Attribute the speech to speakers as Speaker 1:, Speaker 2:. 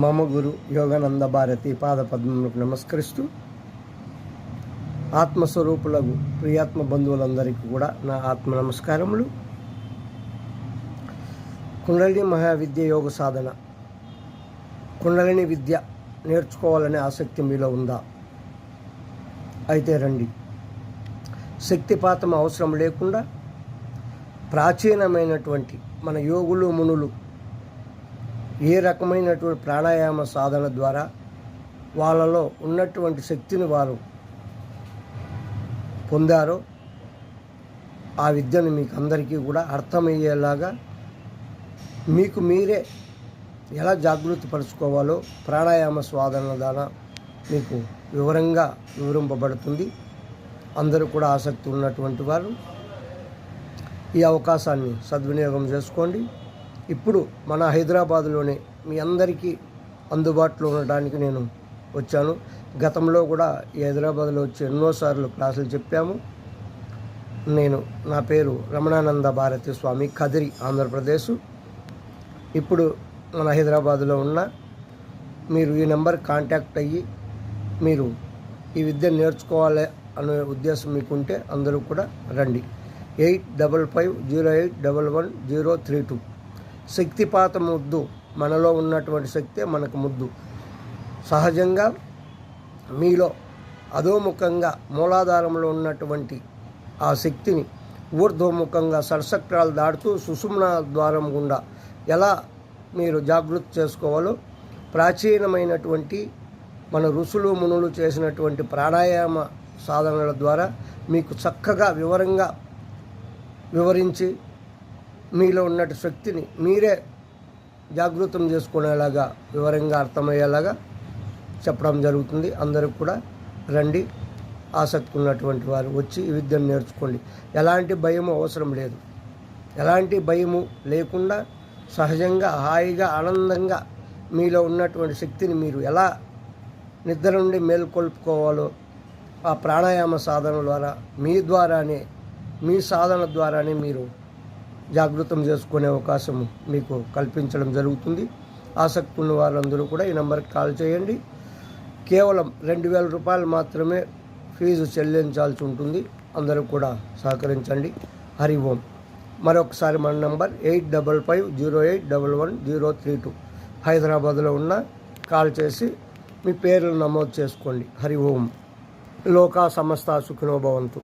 Speaker 1: మమ గురు యోగానంద భారతి పాదపద్మములకు నమస్కరిస్తూ ఆత్మస్వరూపులకు ప్రియాత్మ బంధువులందరికీ కూడా నా ఆత్మ నమస్కారములు. కుండలిని మహావిద్య యోగ సాధన, కుండలిని విద్య నేర్చుకోవాలనే ఆసక్తి మీలో ఉందా? అయితే రండి. శక్తిపాతం అవసరం లేకుండా ప్రాచీనమైనటువంటి మన యోగులు మునులు ఏ రకమైనటువంటి ప్రాణాయామ సాధన ద్వారా వాళ్ళలో ఉన్నటువంటి శక్తిని వారు పొందారో ఆ విద్యను మీకు అందరికీ కూడా అర్థమయ్యేలాగా మీకు మీరే ఎలా జాగృతి పరుచుకోవాలో ప్రాణాయామ సాధన ద్వారా మీకు వివరంగా వివరింపబడుతుంది. అందరూ కూడా ఆసక్తి ఉన్నటువంటి వారు ఈ అవకాశాన్ని సద్వినియోగం చేసుకోండి. ఇప్పుడు మన హైదరాబాదులోనే మీ అందరికీ అందుబాటులో ఉండడానికి నేను వచ్చాను. గతంలో కూడా ఈ హైదరాబాద్లో వచ్చి ఎన్నోసార్లు క్లాసులు చెప్పాము. నా పేరు రమణానంద భారతి స్వామి, కదిరి, ఆంధ్రప్రదేశ్. ఇప్పుడు మన హైదరాబాదులో ఉన్న మీరు ఈ నెంబర్ కాంటాక్ట్ అయ్యి మీరు ఈ విద్య నేర్చుకోవాలి అనే ఉద్దేశం మీకుంటే అందరూ కూడా రండి. 8550811032. శక్తిపాతం ముద్దు, మనలో ఉన్నటువంటి శక్తే మనకు ముద్దు. సహజంగా మీలో అధోముఖంగా మూలాధారంలో ఉన్నటువంటి ఆ శక్తిని ఊర్ధ్వముఖంగా షట్చక్రాలు దాటుతూ సుషుమ్నా ద్వారం గుండా ఎలా మీరు జాగృతి చేసుకోవాలో ప్రాచీనమైనటువంటి మన ఋషులు మునులు చేసినటువంటి ప్రాణాయామ సాధనల ద్వారా మీకు చక్కగా వివరంగా వివరించి మీలో ఉన్నటువంటి శక్తిని మీరే జాగృతం చేసుకునేలాగా వివరంగా అర్థమయ్యేలాగా చెప్పడం జరుగుతుంది. అందరూ కూడా రండి. ఆసక్తి ఉన్నటువంటి వారు వచ్చి ఈ విద్యను నేర్చుకోండి. ఎలాంటి భయము అవసరం లేదు. ఎలాంటి భయము లేకుండా సహజంగా హాయిగా ఆనందంగా మీలో ఉన్నటువంటి శక్తిని మీరు ఎలా నిద్ర నుండి మేల్కొల్పుకోవాలో ఆ ప్రాణాయామ సాధన ద్వారా మీ సాధన ద్వారానే మీరు జాగృతం చేసుకునే అవకాశం మీకు కల్పించడం జరుగుతుంది. ఆసక్తి ఉన్న వారందరూ కూడా ఈ నెంబర్కి కాల్ చేయండి. కేవలం 2000 రూపాయలు మాత్రమే ఫీజు చెల్లించాల్సి ఉంటుంది. అందరూ కూడా సహకరించండి. హరి ఓం. మరొకసారి మన నంబర్ 8550811032. హైదరాబాద్లో ఉన్న కాల్ చేసి మీ పేర్లు నమోదు చేసుకోండి. హరి ఓం. లోకా సమస్త సుఖినో భవంతు.